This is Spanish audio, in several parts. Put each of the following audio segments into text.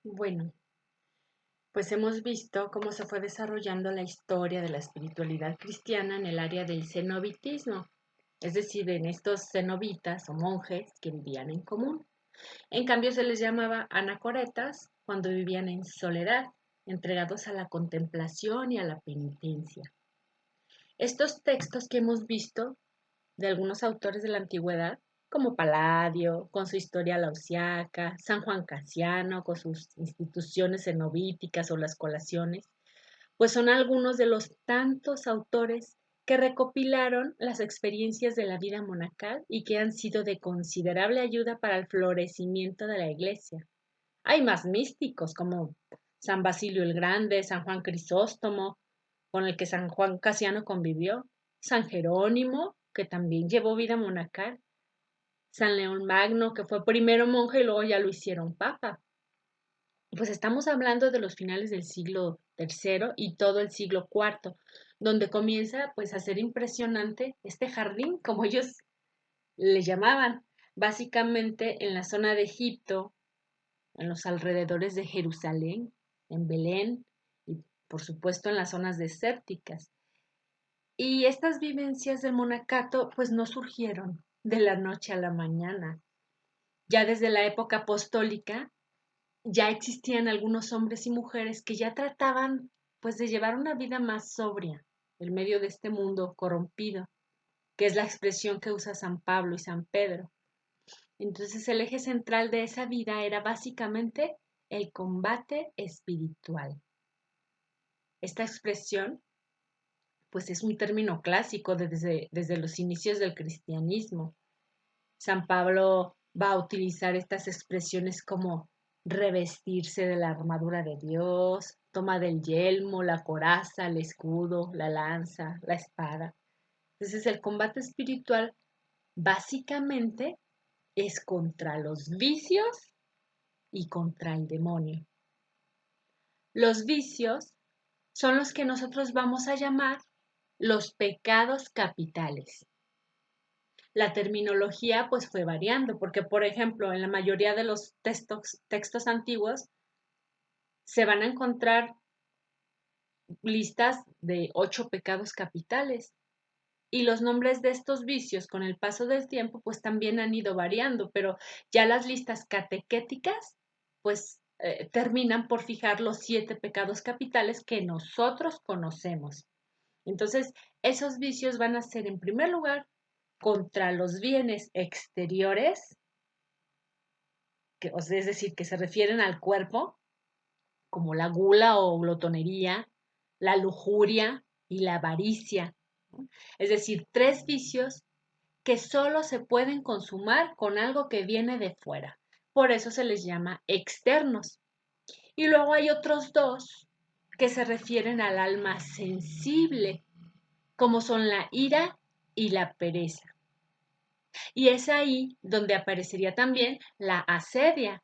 Bueno, pues hemos visto cómo se fue desarrollando la historia de la espiritualidad cristiana en el área del cenobitismo, es decir, en estos cenobitas o monjes que vivían en común. En cambio, se les llamaba anacoretas cuando vivían en soledad, entregados a la contemplación y a la penitencia. Estos textos que hemos visto de algunos autores de la antigüedad, como Palladio, con su historia lausiaca, San Juan Casiano, con sus instituciones cenobíticas o las colaciones, pues son algunos de los tantos autores que recopilaron las experiencias de la vida monacal y que han sido de considerable ayuda para el florecimiento de la Iglesia. Hay más místicos como San Basilio el Grande, San Juan Crisóstomo, con el que San Juan Casiano convivió, San Jerónimo, que también llevó vida monacal, San León Magno, que fue primero monje y luego ya lo hicieron papa. Pues estamos hablando de los finales del siglo III y todo el siglo IV, donde comienza pues a ser impresionante este jardín, como ellos le llamaban, básicamente en la zona de Egipto, en los alrededores de Jerusalén, en Belén y por supuesto en las zonas desérticas. Y estas vivencias del monacato pues no surgieron de la noche a la mañana. Ya desde la época apostólica ya existían algunos hombres y mujeres que ya trataban pues de llevar una vida más sobria en medio de este mundo corrompido, que es la expresión que usa San Pablo y San Pedro. Entonces el eje central de esa vida era básicamente el combate espiritual. Esta expresión pues es un término clásico desde los inicios del cristianismo. San Pablo va a utilizar estas expresiones como revestirse de la armadura de Dios, toma del yelmo, la coraza, el escudo, la lanza, la espada. Entonces el combate espiritual básicamente es contra los vicios y contra el demonio. Los vicios son los que nosotros vamos a llamar los pecados capitales. La terminología pues fue variando, porque por ejemplo en la mayoría de los textos antiguos se van a encontrar listas de 8 pecados capitales y los nombres de estos vicios con el paso del tiempo pues también han ido variando, pero ya las listas catequéticas pues terminan por fijar los 7 pecados capitales que nosotros conocemos. Entonces, esos vicios van a ser en primer lugar contra los bienes exteriores, es decir, que se refieren al cuerpo, como la gula o glotonería, la lujuria y la avaricia. Es decir, 3 vicios que solo se pueden consumar con algo que viene de fuera. Por eso se les llama externos. Y luego hay otros 2 que se refieren al alma sensible, como son la ira y la pereza. Y es ahí donde aparecería también la asedia,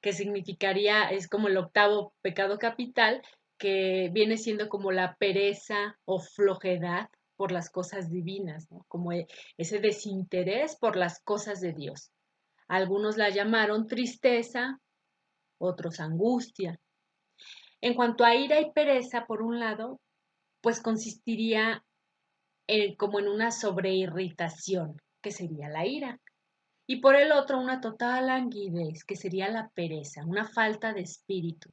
que significaría, es como el octavo pecado capital, que viene siendo como la pereza o flojedad por las cosas divinas, ¿no? Como ese desinterés por las cosas de Dios. Algunos la llamaron tristeza, otros angustia. En cuanto a ira y pereza, por un lado, pues consistiría como en una sobreirritación, que sería la ira. Y por el otro, una total languidez, que sería la pereza, una falta de espíritu,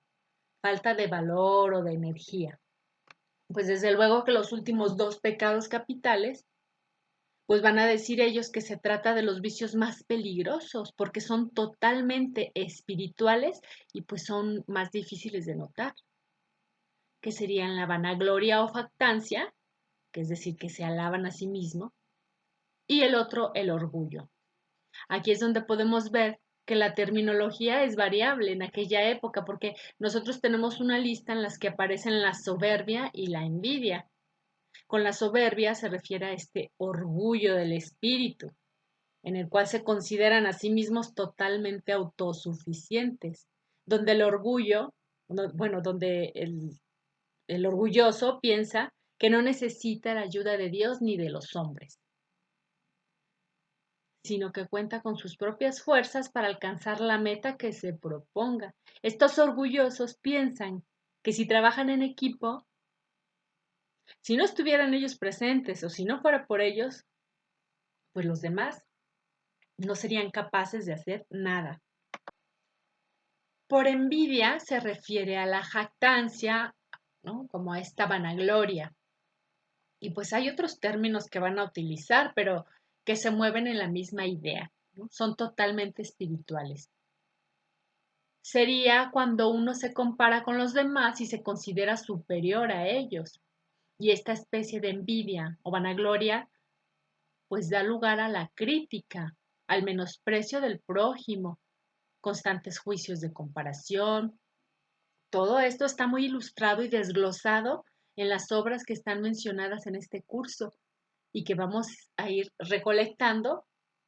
falta de valor o de energía. Pues desde luego que los últimos 2 pecados capitales, pues van a decir ellos que se trata de los vicios más peligrosos, porque son totalmente espirituales y pues son más difíciles de notar, que serían la vanagloria o factancia, que es decir, que se alaban a sí mismo, y el otro, el orgullo. Aquí es donde podemos ver que la terminología es variable en aquella época, porque nosotros tenemos una lista en las que aparecen la soberbia y la envidia. Con la soberbia se refiere a este orgullo del espíritu, en el cual se consideran a sí mismos totalmente autosuficientes, donde el orgullo, bueno, donde el orgulloso piensa que no necesita la ayuda de Dios ni de los hombres. sino que cuenta con sus propias fuerzas para alcanzar la meta que se proponga. Estos orgullosos piensan que si trabajan en equipo, si no estuvieran ellos presentes o si no fuera por ellos, pues los demás no serían capaces de hacer nada. Por envidia se refiere a la jactancia, ¿no? Como a esta vanagloria. Y pues hay otros términos que van a utilizar, pero que se mueven en la misma idea, ¿no? Son totalmente espirituales. Sería cuando uno se compara con los demás y se considera superior a ellos. Y esta especie de envidia o vanagloria pues da lugar a la crítica, al menosprecio del prójimo, constantes juicios de comparación. Todo esto está muy ilustrado y desglosado en las obras que están mencionadas en este curso y que vamos a ir recolectando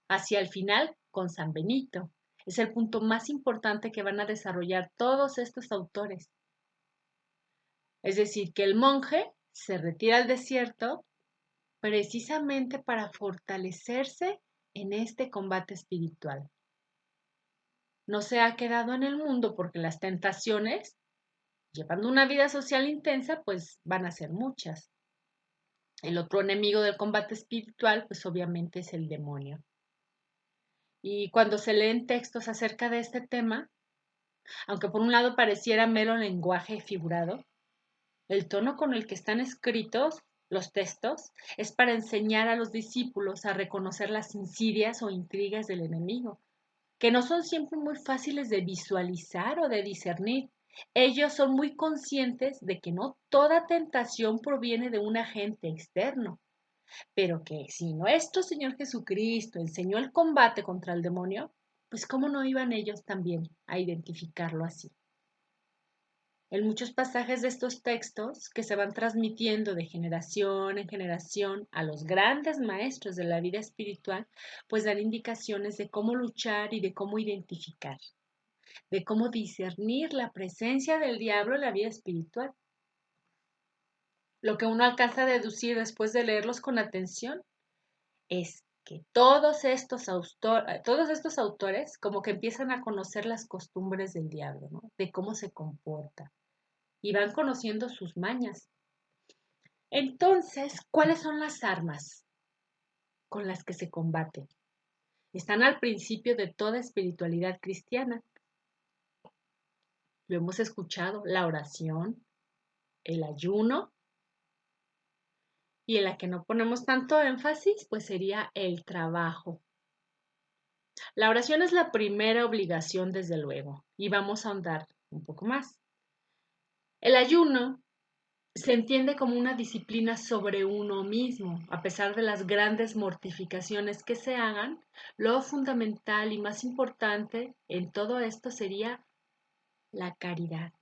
hacia el final con San Benito. Es el punto más importante que van a desarrollar todos estos autores. Es decir, que el monje se retira al desierto precisamente para fortalecerse en este combate espiritual. No se ha quedado en el mundo porque las tentaciones, llevando una vida social intensa, pues van a ser muchas. El otro enemigo del combate espiritual, pues obviamente es el demonio. Y cuando se leen textos acerca de este tema, aunque por un lado pareciera mero lenguaje figurado, el tono con el que están escritos los textos es para enseñar a los discípulos a reconocer las insidias o intrigas del enemigo, que no son siempre muy fáciles de visualizar o de discernir. Ellos son muy conscientes de que no toda tentación proviene de un agente externo, pero que si nuestro Señor Jesucristo enseñó el combate contra el demonio, pues cómo no iban ellos también a identificarlo así. En muchos pasajes de estos textos que se van transmitiendo de generación en generación a los grandes maestros de la vida espiritual, pues dan indicaciones de cómo luchar y de cómo identificar, de cómo discernir la presencia del diablo en la vida espiritual. Lo que uno alcanza a deducir después de leerlos con atención es que todos estos autores como que empiezan a conocer las costumbres del diablo, ¿no? De cómo se comporta y van conociendo sus mañas. Entonces, ¿cuáles son las armas con las que se combate? Están al principio de toda espiritualidad cristiana. Lo hemos escuchado, la oración, el ayuno, y en la que no ponemos tanto énfasis, pues sería el trabajo. La oración es la primera obligación, desde luego, y vamos a ahondar un poco más. El ayuno se entiende como una disciplina sobre uno mismo. A pesar de las grandes mortificaciones que se hagan, lo fundamental y más importante en todo esto sería la caridad.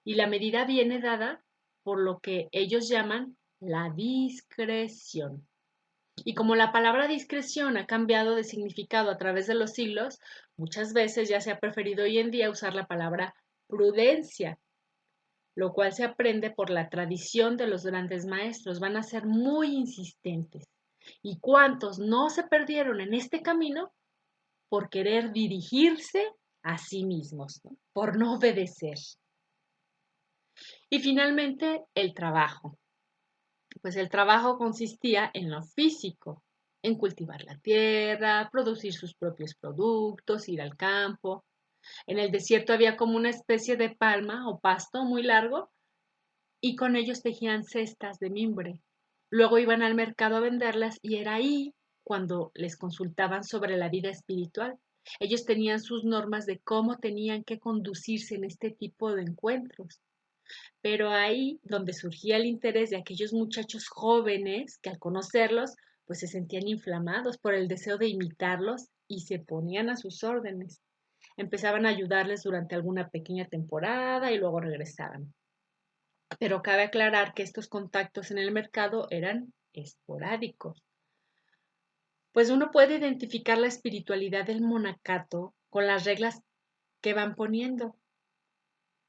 Y la medida viene dada por lo que ellos llaman la discreción. Y como la palabra discreción ha cambiado de significado a través de los siglos, muchas veces ya se ha preferido hoy en día usar la palabra prudencia, lo cual se aprende por la tradición de los grandes maestros. Van a ser muy insistentes. ¿Y cuántos no se perdieron en este camino por querer dirigirse a sí mismos, ¿no? Por no obedecer? Y finalmente, el trabajo. Pues el trabajo consistía en lo físico, en cultivar la tierra, producir sus propios productos, ir al campo. En el desierto había como una especie de palma o pasto muy largo y con ellos tejían cestas de mimbre. Luego iban al mercado a venderlas y era ahí cuando les consultaban sobre la vida espiritual. Ellos tenían sus normas de cómo tenían que conducirse en este tipo de encuentros. Pero ahí donde surgía el interés de aquellos muchachos jóvenes que al conocerlos, pues se sentían inflamados por el deseo de imitarlos y se ponían a sus órdenes. Empezaban a ayudarles durante alguna pequeña temporada y luego regresaban. Pero cabe aclarar que estos contactos en el mercado eran esporádicos, pues uno puede identificar la espiritualidad del monacato con las reglas que van poniendo.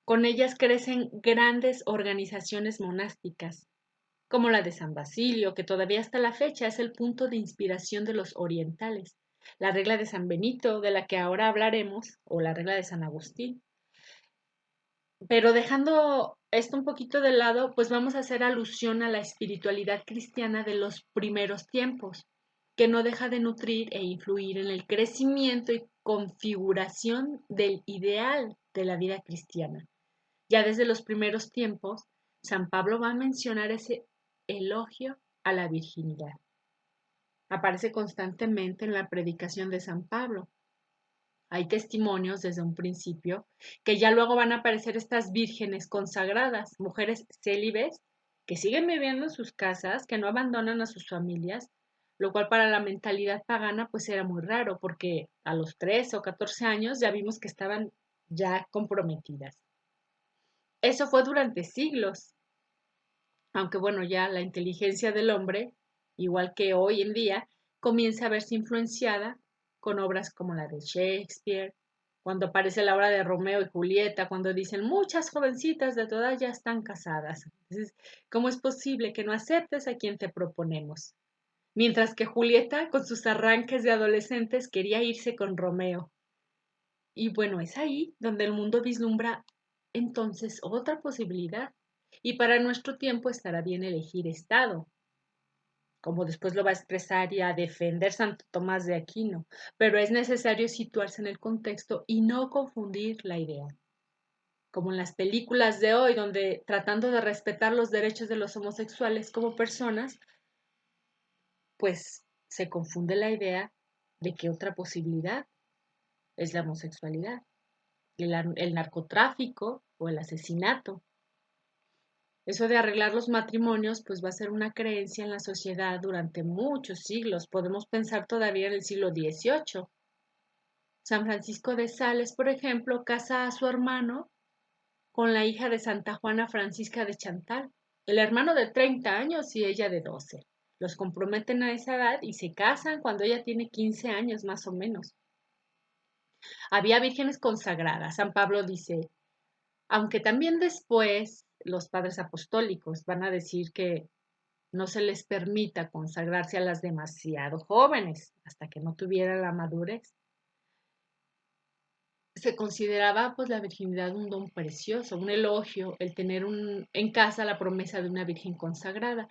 Con ellas crecen grandes organizaciones monásticas, como la de San Basilio, que todavía hasta la fecha es el punto de inspiración de los orientales, la regla de San Benito, de la que ahora hablaremos, o la regla de San Agustín. Pero dejando esto un poquito de lado, pues vamos a hacer alusión a la espiritualidad cristiana de los primeros tiempos, que no deja de nutrir e influir en el crecimiento y configuración del ideal de la vida cristiana. Ya desde los primeros tiempos, San Pablo va a mencionar ese elogio a la virginidad. Aparece constantemente en la predicación de San Pablo. Hay testimonios desde un principio que ya luego van a aparecer estas vírgenes consagradas, mujeres célibes que siguen viviendo en sus casas, que no abandonan a sus familias, lo cual para la mentalidad pagana pues era muy raro porque a los 13 o 14 años ya vimos que estaban ya comprometidas. Eso fue durante siglos, aunque bueno, ya la inteligencia del hombre, igual que hoy en día, comienza a verse influenciada con obras como la de Shakespeare, cuando aparece la obra de Romeo y Julieta, cuando dicen muchas jovencitas de todas ya están casadas. Entonces, ¿cómo es posible que no aceptes a quien te proponemos? Mientras que Julieta, con sus arranques de adolescentes, quería irse con Romeo. Y bueno, es ahí donde el mundo vislumbra entonces otra posibilidad. Y para nuestro tiempo estará bien elegir estado, como después lo va a expresar y a defender Santo Tomás de Aquino, pero es necesario situarse en el contexto y no confundir la idea. Como en las películas de hoy, donde tratando de respetar los derechos de los homosexuales como personas, pues se confunde la idea de que otra posibilidad es la homosexualidad, el narcotráfico o el asesinato. Eso de arreglar los matrimonios, pues va a ser una creencia en la sociedad durante muchos siglos. Podemos pensar todavía en el siglo XVIII. San Francisco de Sales, por ejemplo, casa a su hermano con la hija de Santa Juana Francisca de Chantal, el hermano de 30 años y ella de 12. Los comprometen a esa edad y se casan cuando ella tiene 15 años más o menos. Había vírgenes consagradas. San Pablo dice, aunque también después los padres apostólicos van a decir que no se les permita consagrarse a las demasiado jóvenes hasta que no tuvieran la madurez. Se consideraba pues la virginidad un don precioso, un elogio, el tener en casa la promesa de una virgen consagrada.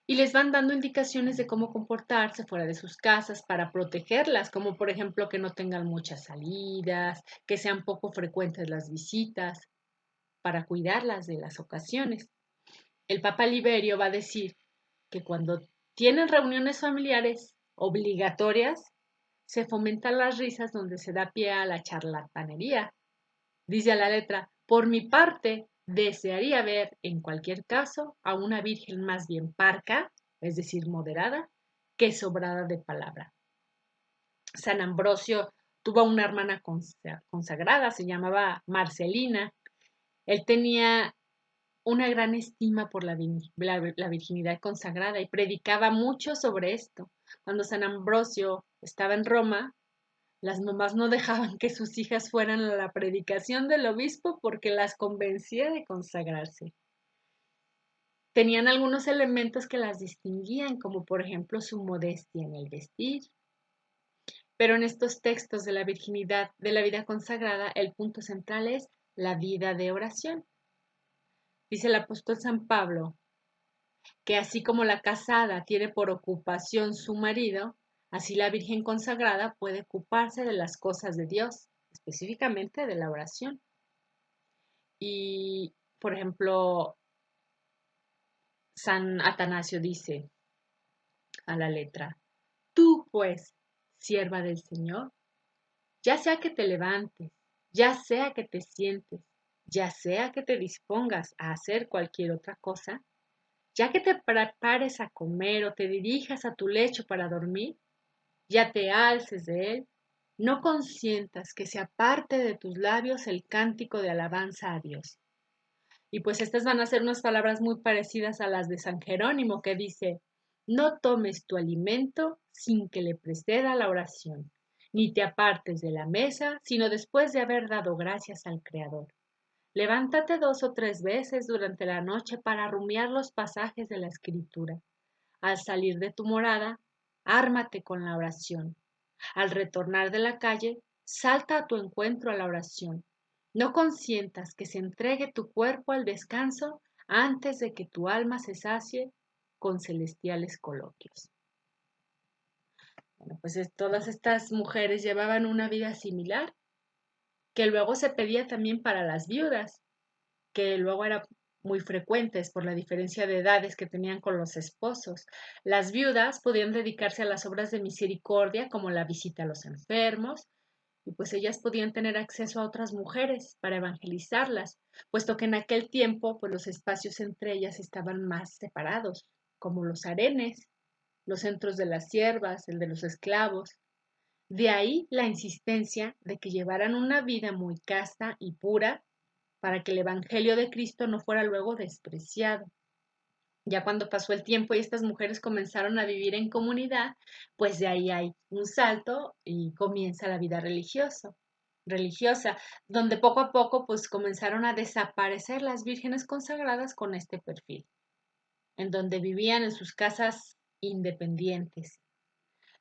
Y les van dando indicaciones de cómo comportarse fuera de sus casas para protegerlas, como por ejemplo que no tengan muchas salidas, que sean poco frecuentes las visitas, para cuidarlas de las ocasiones. El Papa Liberio va a decir que cuando tienen reuniones familiares obligatorias, se fomentan las risas donde se da pie a la charlatanería. Dice a la letra, por mi parte, desearía ver en cualquier caso a una virgen más bien parca, es decir, moderada, que sobrada de palabra. San Ambrosio tuvo una hermana consagrada, se llamaba Marcelina. Él tenía una gran estima por la virginidad consagrada y predicaba mucho sobre esto. Cuando San Ambrosio estaba en Roma, las mamás no dejaban que sus hijas fueran a la predicación del obispo porque las convencía de consagrarse. Tenían algunos elementos que las distinguían, como por ejemplo su modestia en el vestir. Pero en estos textos de la virginidad, de la vida consagrada, el punto central es la vida de oración. Dice el apóstol San Pablo que así como la casada tiene por ocupación su marido, así la Virgen consagrada puede ocuparse de las cosas de Dios, específicamente de la oración. Y, por ejemplo, San Atanasio dice a la letra, tú pues, sierva del Señor, ya sea que te levantes, ya sea que te sientes, ya sea que te dispongas a hacer cualquier otra cosa, ya que te prepares a comer o te dirijas a tu lecho para dormir, ya te alces de él, no consientas que se aparte de tus labios el cántico de alabanza a Dios. Y pues estas van a ser unas palabras muy parecidas a las de San Jerónimo que dice, no tomes tu alimento sin que le preceda la oración, ni te apartes de la mesa, sino después de haber dado gracias al Creador. Levántate 2 o 3 veces durante la noche para rumiar los pasajes de la Escritura. Al salir de tu morada, ármate con la oración. Al retornar de la calle, salta a tu encuentro a la oración. No consientas que se entregue tu cuerpo al descanso antes de que tu alma se sacie con celestiales coloquios. Bueno, pues todas estas mujeres llevaban una vida similar, que luego se pedía también para las viudas, que luego era muy frecuentes por la diferencia de edades que tenían con los esposos. Las viudas podían dedicarse a las obras de misericordia como la visita a los enfermos, y pues ellas podían tener acceso a otras mujeres para evangelizarlas, puesto que en aquel tiempo pues los espacios entre ellas estaban más separados, como los harenes, los centros de las siervas, el de los esclavos. De ahí la insistencia de que llevaran una vida muy casta y pura para que el Evangelio de Cristo no fuera luego despreciado. Ya cuando pasó el tiempo y estas mujeres comenzaron a vivir en comunidad, pues de ahí hay un salto y comienza la vida religiosa, donde poco a poco pues comenzaron a desaparecer las vírgenes consagradas con este perfil, en donde vivían en sus casas independientes.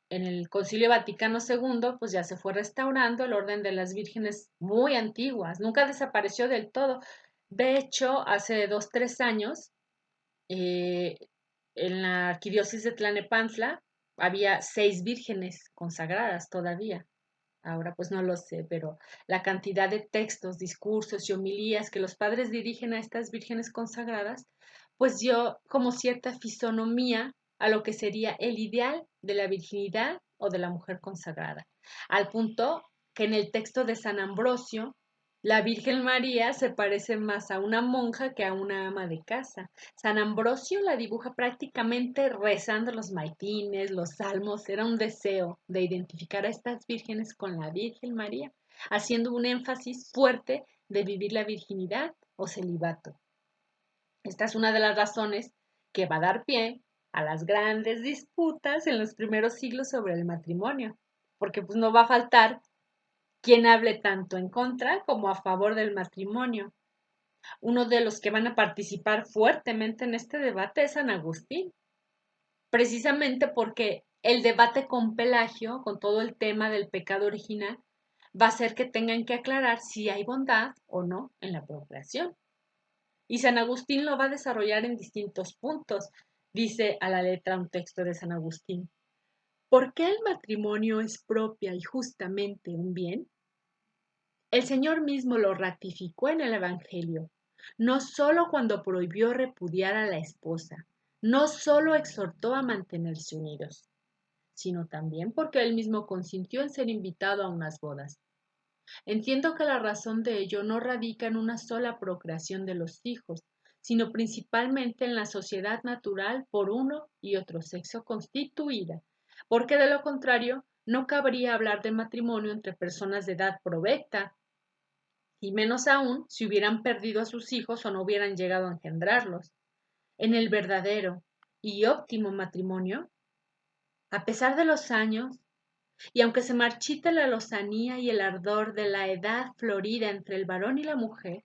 En el Concilio Vaticano II, pues ya se fue restaurando el orden de las vírgenes muy antiguas, nunca desapareció del todo. De hecho, hace 2, 3 años, eh, en la arquidiócesis de Tlalnepantla había 6 vírgenes consagradas todavía. Ahora pues no lo sé, pero la cantidad de textos, discursos y homilías que los padres dirigen a estas vírgenes consagradas, pues dio como cierta fisonomía a lo que sería el ideal de la virginidad o de la mujer consagrada, al punto que en el texto de San Ambrosio, la Virgen María se parece más a una monja que a una ama de casa. San Ambrosio la dibuja prácticamente rezando los maitines, los salmos. Era un deseo de identificar a estas vírgenes con la Virgen María, haciendo un énfasis fuerte de vivir la virginidad o celibato. Esta es una de las razones que va a dar pie a las grandes disputas en los primeros siglos sobre el matrimonio, porque pues no va a faltar quien hable tanto en contra como a favor del matrimonio. Uno de los que van a participar fuertemente en este debate es San Agustín, precisamente porque el debate con Pelagio, con todo el tema del pecado original, va a hacer que tengan que aclarar si hay bondad o no en la procreación. Y San Agustín lo va a desarrollar en distintos puntos. Dice a la letra un texto de San Agustín: ¿por qué el matrimonio es propia y justamente un bien? El Señor mismo lo ratificó en el Evangelio, no solo cuando prohibió repudiar a la esposa, no solo exhortó a mantenerse unidos, sino también porque él mismo consintió en ser invitado a unas bodas. Entiendo que la razón de ello no radica en una sola procreación de los hijos, sino principalmente en la sociedad natural por uno y otro sexo constituida, porque de lo contrario no cabría hablar de matrimonio entre personas de edad provecta, y menos aún si hubieran perdido a sus hijos o no hubieran llegado a engendrarlos. En el verdadero y óptimo matrimonio, a pesar de los años, y aunque se marchite la lozanía y el ardor de la edad florida entre el varón y la mujer,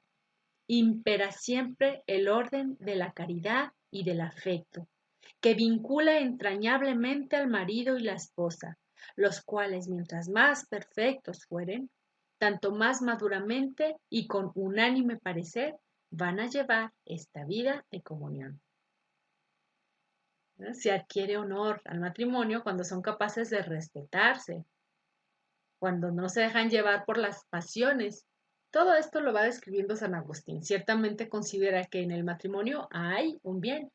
impera siempre el orden de la caridad y del afecto, que vincula entrañablemente al marido y la esposa, los cuales mientras más perfectos fueren, tanto más maduramente y con unánime parecer van a llevar esta vida de comunión. ¿No? Se adquiere honor al matrimonio cuando son capaces de respetarse, cuando no se dejan llevar por las pasiones. Todo esto lo va describiendo San Agustín. Ciertamente considera que en el matrimonio hay un bien.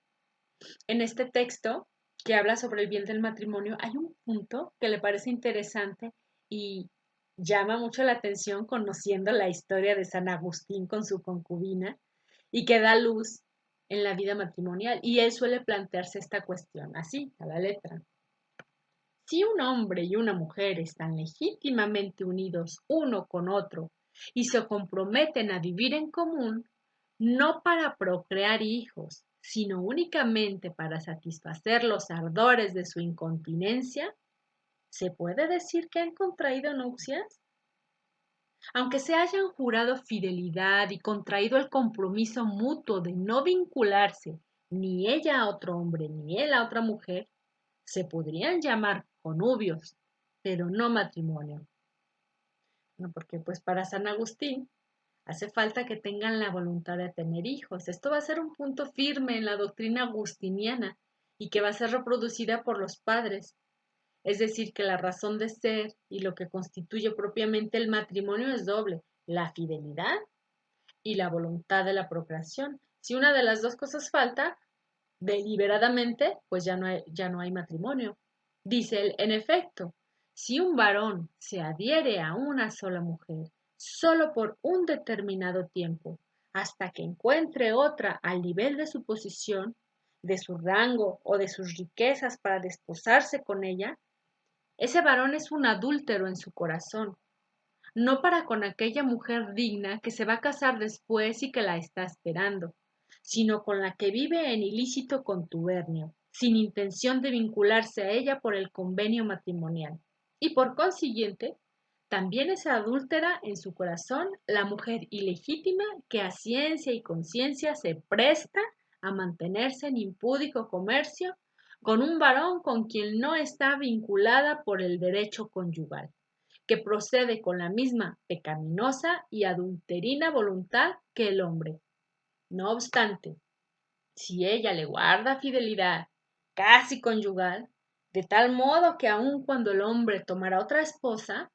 En este texto que habla sobre el bien del matrimonio hay un punto que le parece interesante y llama mucho la atención conociendo la historia de San Agustín con su concubina y que da luz en la vida matrimonial. Y él suele plantearse esta cuestión así, a la letra. Si un hombre y una mujer están legítimamente unidos uno con otro y se comprometen a vivir en común, no para procrear hijos, sino únicamente para satisfacer los ardores de su incontinencia, ¿se puede decir que han contraído nupcias? Aunque se hayan jurado fidelidad y contraído el compromiso mutuo de no vincularse ni ella a otro hombre ni él a otra mujer, se podrían llamar connubios, pero no matrimonio. No, porque pues para San Agustín hace falta que tengan la voluntad de tener hijos. Esto va a ser un punto firme en la doctrina agustiniana y que va a ser reproducida por los padres. Es decir, que la razón de ser y lo que constituye propiamente el matrimonio es doble, la fidelidad y la voluntad de la procreación. Si una de las dos cosas falta, deliberadamente, pues ya no hay matrimonio. Dice él, en efecto, si un varón se adhiere a una sola mujer solo por un determinado tiempo, hasta que encuentre otra al nivel de su posición, de su rango o de sus riquezas para desposarse con ella, ese varón es un adúltero en su corazón, no para con aquella mujer digna que se va a casar después y que la está esperando, sino con la que vive en ilícito contubernio, sin intención de vincularse a ella por el convenio matrimonial. Y por consiguiente, también es adúltera en su corazón la mujer ilegítima que a ciencia y conciencia se presta a mantenerse en impúdico comercio con un varón con quien no está vinculada por el derecho conyugal, que procede con la misma pecaminosa y adulterina voluntad que el hombre. No obstante, si ella le guarda fidelidad casi conyugal, de tal modo que aun cuando el hombre tomará otra esposa,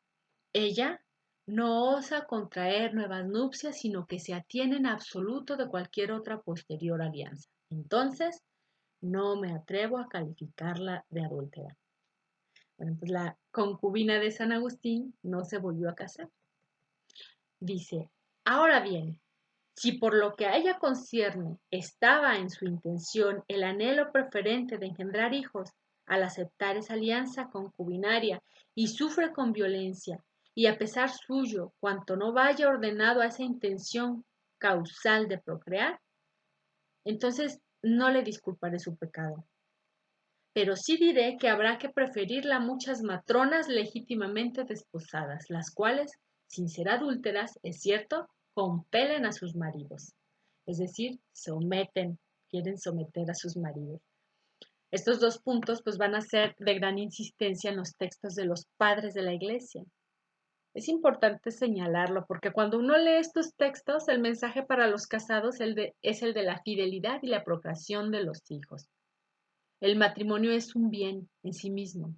ella no osa contraer nuevas nupcias, sino que se atiene en absoluto de cualquier otra posterior alianza. Entonces, no me atrevo a calificarla de adúltera. Bueno, pues la concubina de San Agustín no se volvió a casar. Dice, ahora bien, si por lo que a ella concierne estaba en su intención el anhelo preferente de engendrar hijos, al aceptar esa alianza concubinaria y sufre con violencia, y a pesar suyo, cuanto no vaya ordenado a esa intención causal de procrear, entonces no le disculparé su pecado. Pero sí diré que habrá que preferirla a muchas matronas legítimamente desposadas, las cuales, sin ser adúlteras, es cierto, compelen a sus maridos. Es decir, quieren someter a sus maridos. Estos dos puntos pues van a ser de gran insistencia en los textos de los padres de la Iglesia. Es importante señalarlo porque cuando uno lee estos textos, el mensaje para los casados es el de la fidelidad y la procreación de los hijos. El matrimonio es un bien en sí mismo,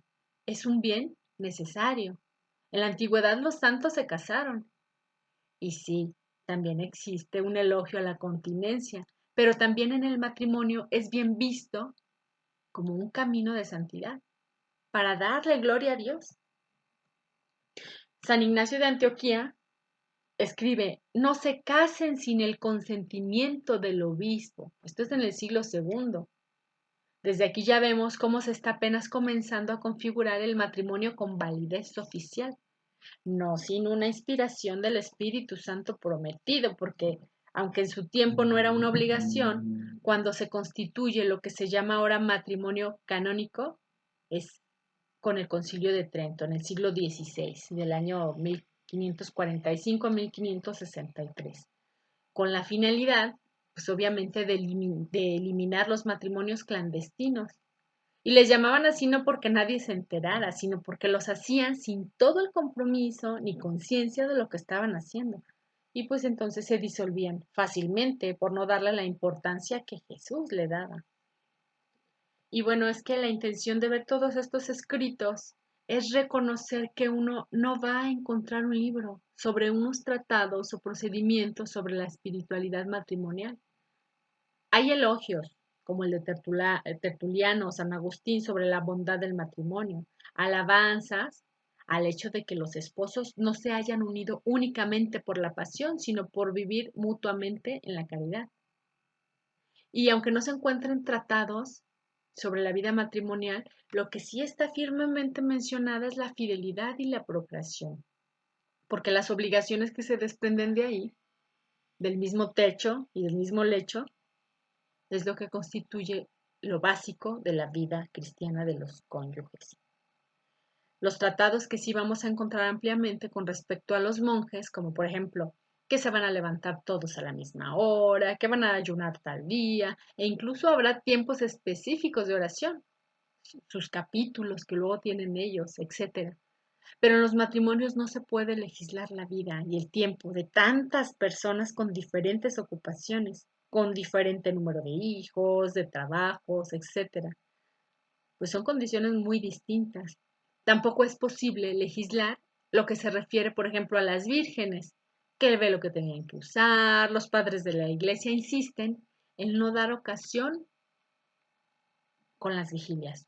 es un bien necesario. En la antigüedad los santos se casaron. Y sí, también existe un elogio a la continencia, pero también en el matrimonio es bien visto como un camino de santidad, para darle gloria a Dios. San Ignacio de Antioquía escribe, no se casen sin el consentimiento del obispo. Esto es en el siglo segundo. Desde aquí ya vemos cómo se está apenas comenzando a configurar el matrimonio con validez oficial, no sin una inspiración del Espíritu Santo prometido, porque aunque en su tiempo no era una obligación, cuando se constituye lo que se llama ahora matrimonio canónico, es con el Concilio de Trento en el siglo XVI, del año 1545 a 1563, con la finalidad, pues obviamente, de eliminar los matrimonios clandestinos. Y les llamaban así no porque nadie se enterara, sino porque los hacían sin todo el compromiso ni conciencia de lo que estaban haciendo. Y pues entonces se disolvían fácilmente por no darle la importancia que Jesús le daba. Y bueno, es que la intención de ver todos estos escritos es reconocer que uno no va a encontrar un libro sobre unos tratados o procedimientos sobre la espiritualidad matrimonial. Hay elogios, como el de Tertuliano, San Agustín, sobre la bondad del matrimonio, alabanzas al hecho de que los esposos no se hayan unido únicamente por la pasión, sino por vivir mutuamente en la caridad. Y aunque no se encuentren tratados sobre la vida matrimonial, lo que sí está firmemente mencionada es la fidelidad y la procreación, porque las obligaciones que se desprenden de ahí, del mismo techo y del mismo lecho, es lo que constituye lo básico de la vida cristiana de los cónyuges. Los tratados que sí vamos a encontrar ampliamente con respecto a los monjes, como por ejemplo, que se van a levantar todos a la misma hora, que van a ayunar tal día, e incluso habrá tiempos específicos de oración, sus capítulos que luego tienen ellos, etcétera. Pero en los matrimonios no se puede legislar la vida y el tiempo de tantas personas con diferentes ocupaciones, con diferente número de hijos, de trabajos, etcétera. Pues son condiciones muy distintas. Tampoco es posible legislar lo que se refiere, por ejemplo, a las vírgenes, que el velo que tenían que usar. Los padres de la iglesia insisten en no dar ocasión con las vigilias,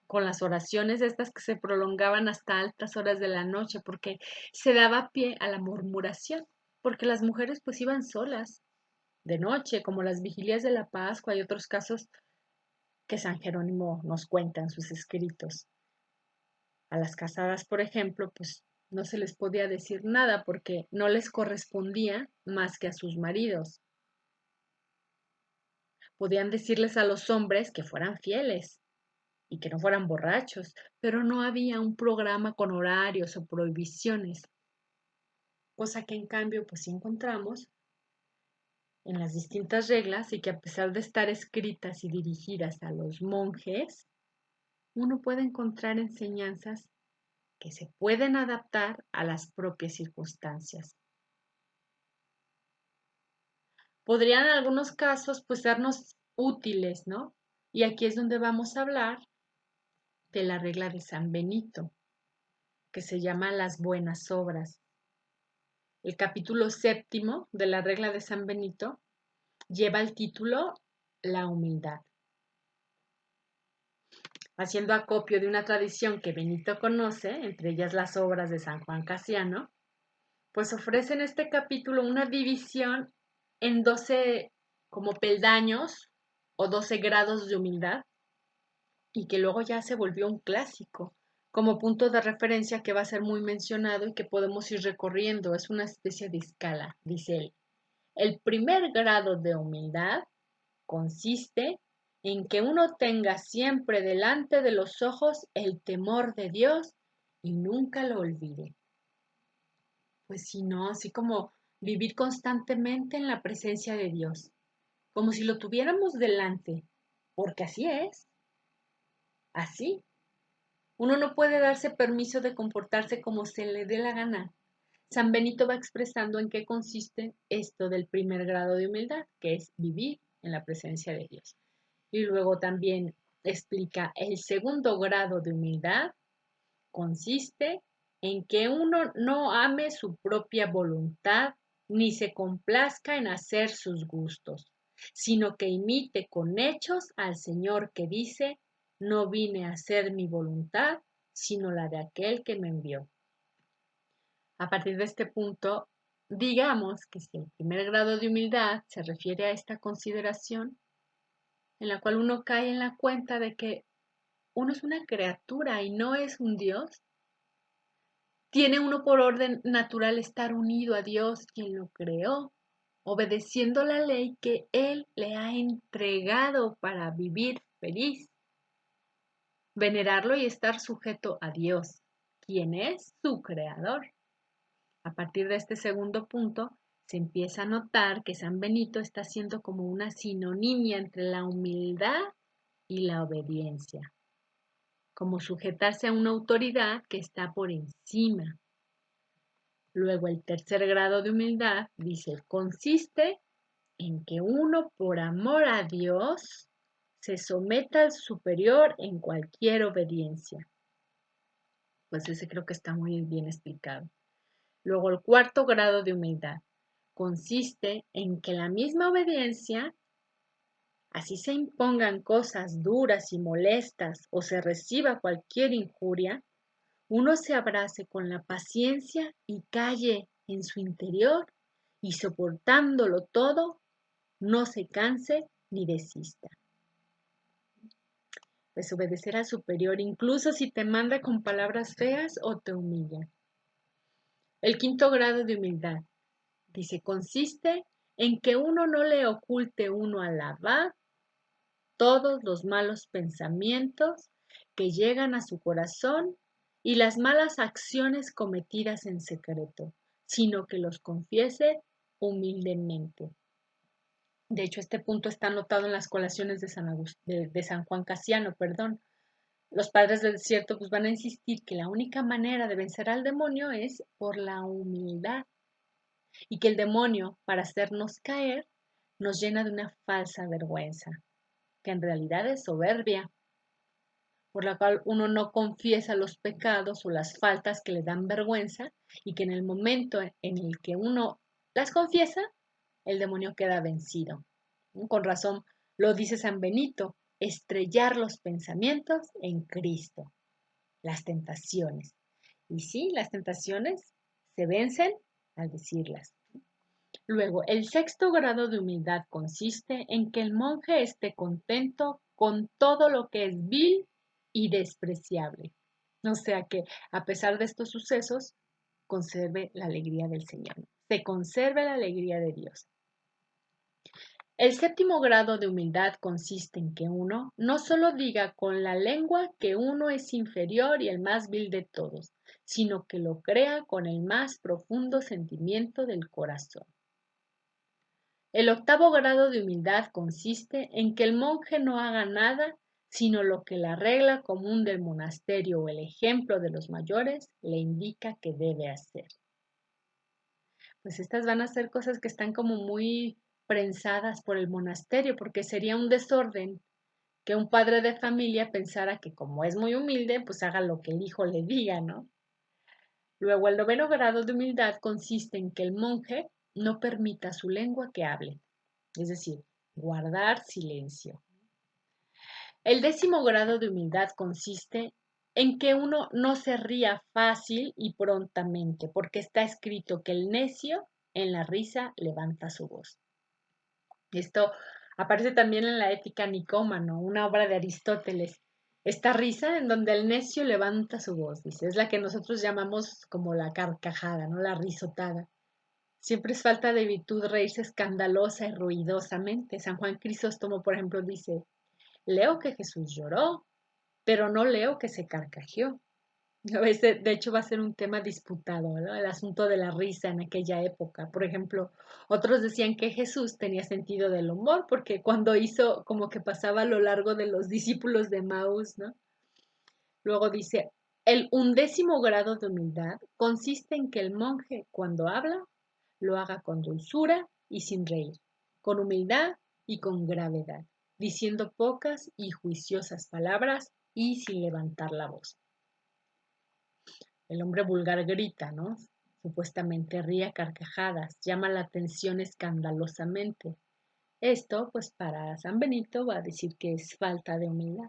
con las oraciones estas que se prolongaban hasta altas horas de la noche, porque se daba pie a la murmuración, porque las mujeres pues iban solas de noche, como las vigilias de la Pascua y otros casos que San Jerónimo nos cuenta en sus escritos. A las casadas, por ejemplo, pues no se les podía decir nada porque no les correspondía más que a sus maridos. Podían decirles a los hombres que fueran fieles y que no fueran borrachos, pero no había un programa con horarios o prohibiciones, cosa que en cambio pues sí encontramos en las distintas reglas y que a pesar de estar escritas y dirigidas a los monjes, uno puede encontrar enseñanzas que se pueden adaptar a las propias circunstancias. Podrían en algunos casos pues darnos útiles, ¿no? Y aquí es donde vamos a hablar de la regla de San Benito, que se llama las buenas obras. El capítulo séptimo de la regla de San Benito lleva el título La humildad. Haciendo acopio de una tradición que Benito conoce, entre ellas las obras de San Juan Casiano, pues ofrece en este capítulo una división en 12 como peldaños o 12 grados de humildad y que luego ya se volvió un clásico como punto de referencia que va a ser muy mencionado y que podemos ir recorriendo. Es una especie de escala, dice él. El primer grado de humildad consiste en que uno tenga siempre delante de los ojos el temor de Dios y nunca lo olvide. Pues si no, así como vivir constantemente en la presencia de Dios, como si lo tuviéramos delante, porque así es, así. Uno no puede darse permiso de comportarse como se le dé la gana. San Benito va expresando en qué consiste esto del primer grado de humildad, que es vivir en la presencia de Dios. Y luego también explica el segundo grado de humildad, consiste en que uno no ame su propia voluntad ni se complazca en hacer sus gustos, sino que imite con hechos al Señor que dice, no vine a hacer mi voluntad, sino la de aquel que me envió. A partir de este punto, digamos que si el primer grado de humildad se refiere a esta consideración, en la cual uno cae en la cuenta de que uno es una criatura y no es un Dios, tiene uno por orden natural estar unido a Dios, quien lo creó, obedeciendo la ley que Él le ha entregado para vivir feliz, venerarlo y estar sujeto a Dios, quien es su creador. A partir de este segundo punto, se empieza a notar que San Benito está haciendo como una sinonimia entre la humildad y la obediencia, como sujetarse a una autoridad que está por encima. Luego, el tercer grado de humildad, dice, consiste en que uno, por amor a Dios, se someta al superior en cualquier obediencia. Pues ese creo que está muy bien explicado. Luego, el cuarto grado de humildad consiste en que la misma obediencia, así se impongan cosas duras y molestas o se reciba cualquier injuria, uno se abrace con la paciencia y calle en su interior y soportándolo todo, no se canse ni desista. Pues obedecer al superior, incluso si te manda con palabras feas o te humilla. El quinto grado de humildad, dice, consiste en que uno no le oculte uno al abad todos los malos pensamientos que llegan a su corazón y las malas acciones cometidas en secreto, sino que los confiese humildemente. De hecho, este punto está anotado en las colaciones de San Juan Casiano, perdón. Los padres del desierto pues van a insistir que la única manera de vencer al demonio es por la humildad y que el demonio, para hacernos caer, nos llena de una falsa vergüenza, que en realidad es soberbia, por la cual uno no confiesa los pecados o las faltas que le dan vergüenza y que en el momento en el que uno las confiesa, el demonio queda vencido. Con razón lo dice San Benito, estrellar los pensamientos en Cristo, las tentaciones. Y sí, las tentaciones se vencen al decirlas. Luego, el sexto grado de humildad consiste en que el monje esté contento con todo lo que es vil y despreciable. O sea que, a pesar de estos sucesos, conserve la alegría del Señor. Se conserve la alegría de Dios. El séptimo grado de humildad consiste en que uno no solo diga con la lengua que uno es inferior y el más vil de todos, sino que lo crea con el más profundo sentimiento del corazón. El octavo grado de humildad consiste en que el monje no haga nada sino lo que la regla común del monasterio o el ejemplo de los mayores le indica que debe hacer. Pues estas van a ser cosas que están como muy prensadas por el monasterio, porque sería un desorden que un padre de familia pensara que como es muy humilde, pues haga lo que el hijo le diga, ¿no? Luego, el noveno grado de humildad consiste en que el monje no permita a su lengua que hable, es decir, guardar silencio. El décimo grado de humildad consiste en que uno no se ría fácil y prontamente, porque está escrito que el necio en la risa levanta su voz. Esto aparece también en la Ética Nicómano, una obra de Aristóteles. Esta risa en donde el necio levanta su voz, dice, es la que nosotros llamamos como la carcajada, ¿no? La risotada. Siempre es falta de virtud reírse escandalosa y ruidosamente. San Juan Crisóstomo, por ejemplo, dice, leo que Jesús lloró, pero no leo que se carcajeó. De hecho, va a ser un tema disputado, ¿no? El asunto de la risa en aquella época. Por ejemplo, otros decían que Jesús tenía sentido del humor, porque cuando hizo como que pasaba a lo largo de los discípulos de Maús, ¿no? Luego dice, el undécimo grado de humildad consiste en que el monje, cuando habla, lo haga con dulzura y sin reír, con humildad y con gravedad, diciendo pocas y juiciosas palabras y sin levantar la voz. El hombre vulgar grita, ¿no? Supuestamente ríe a carcajadas, llama la atención escandalosamente. Esto, pues para San Benito va a decir que es falta de humildad.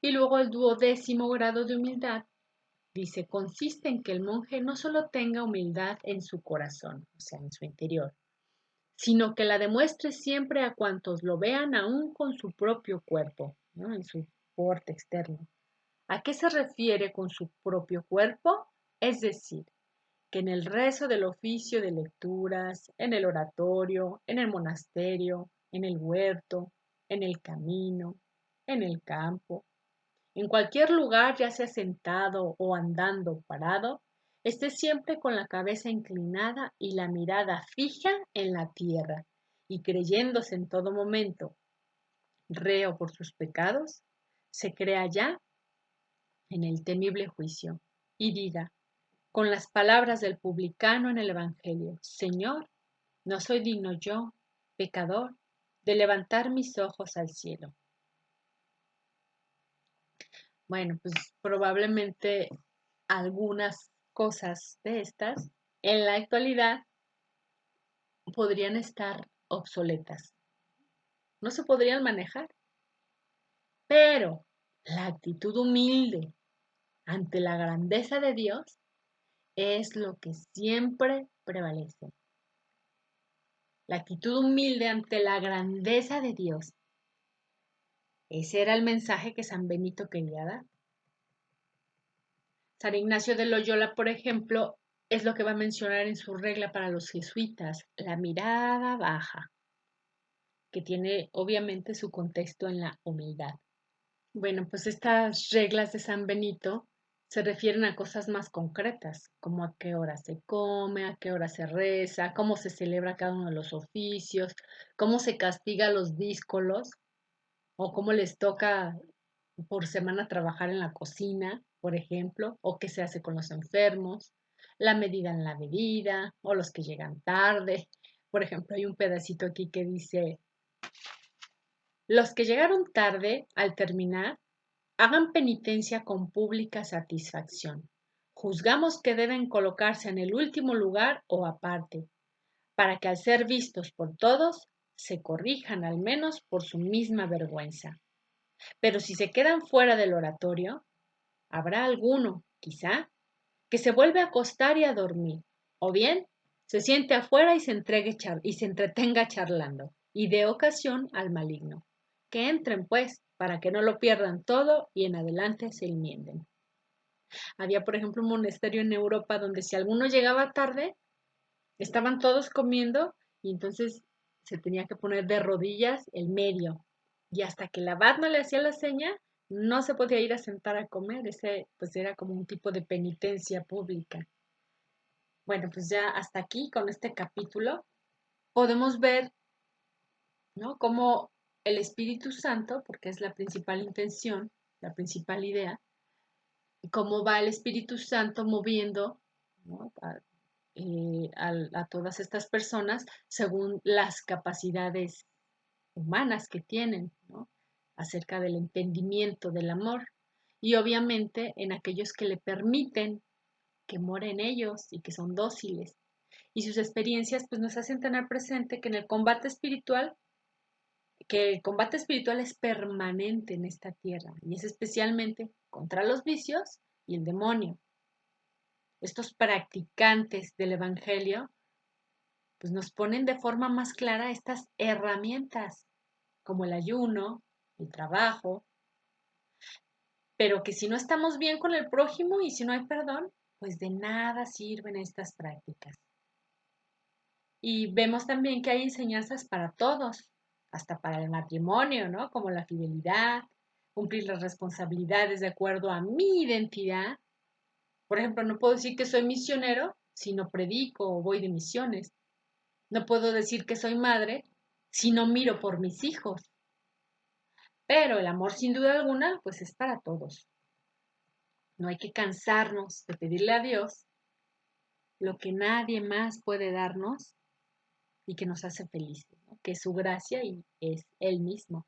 Y luego el duodécimo grado de humildad, dice, consiste en que el monje no solo tenga humildad en su corazón, o sea, en su interior, sino que la demuestre siempre a cuantos lo vean aún con su propio cuerpo, ¿no? En su porte externo. ¿A qué se refiere con su propio cuerpo? Es decir, que en el rezo del oficio de lecturas, en el oratorio, en el monasterio, en el huerto, en el camino, en el campo, en cualquier lugar, ya sea sentado o andando parado, esté siempre con la cabeza inclinada y la mirada fija en la tierra, y creyéndose en todo momento reo por sus pecados, se crea ya en el temible juicio, y diga, con las palabras del publicano en el Evangelio, Señor, no soy digno yo, pecador, de levantar mis ojos al cielo. Bueno, pues probablemente algunas cosas de estas en la actualidad podrían estar obsoletas, no se podrían manejar, pero la actitud humilde ante la grandeza de Dios es lo que siempre prevalece. La actitud humilde ante la grandeza de Dios. Ese era el mensaje que San Benito quería dar. San Ignacio de Loyola, por ejemplo, es lo que va a mencionar en su regla para los jesuitas, la mirada baja, que tiene obviamente su contexto en la humildad. Bueno, pues estas reglas de San Benito se refieren a cosas más concretas, como a qué hora se come, a qué hora se reza, cómo se celebra cada uno de los oficios, cómo se castiga a los díscolos o cómo les toca por semana trabajar en la cocina, por ejemplo, o qué se hace con los enfermos, la medida en la bebida o los que llegan tarde. Por ejemplo, hay un pedacito aquí que dice, los que llegaron tarde al terminar hagan penitencia con pública satisfacción. Juzgamos que deben colocarse en el último lugar o aparte, para que al ser vistos por todos, se corrijan al menos por su misma vergüenza. Pero si se quedan fuera del oratorio, habrá alguno, quizá, que se vuelve a acostar y a dormir, o bien se siente afuera y se entretenga charlando, y dé ocasión al maligno. Que entren, pues, para que no lo pierdan todo y en adelante se enmienden. Había, por ejemplo, un monasterio en Europa donde si alguno llegaba tarde, estaban todos comiendo y entonces se tenía que poner de rodillas el medio. Y hasta que el abad no le hacía la seña, no se podía ir a sentar a comer. Ese pues era como un tipo de penitencia pública. Bueno, pues ya hasta aquí con este capítulo podemos ver, ¿no? Cómo el Espíritu Santo, porque es la principal intención, la principal idea, y cómo va el Espíritu Santo moviendo, ¿no? A todas estas personas según las capacidades humanas que tienen, ¿no? Acerca del entendimiento del amor y obviamente en aquellos que le permiten que more en ellos y que son dóciles. Y sus experiencias pues nos hacen tener presente que el combate espiritual es permanente en esta tierra y es especialmente contra los vicios y el demonio. Estos practicantes del Evangelio pues nos ponen de forma más clara estas herramientas como el ayuno, el trabajo, pero que si no estamos bien con el prójimo y si no hay perdón, pues de nada sirven estas prácticas. Y vemos también que hay enseñanzas para todos, hasta para el matrimonio, ¿no? Como la fidelidad, cumplir las responsabilidades de acuerdo a mi identidad. Por ejemplo, no puedo decir que soy misionero si no predico o voy de misiones. No puedo decir que soy madre si no miro por mis hijos. Pero el amor, sin duda alguna, pues es para todos. No hay que cansarnos de pedirle a Dios lo que nadie más puede darnos y que nos hace felices, ¿no? Que es su gracia y es Él mismo.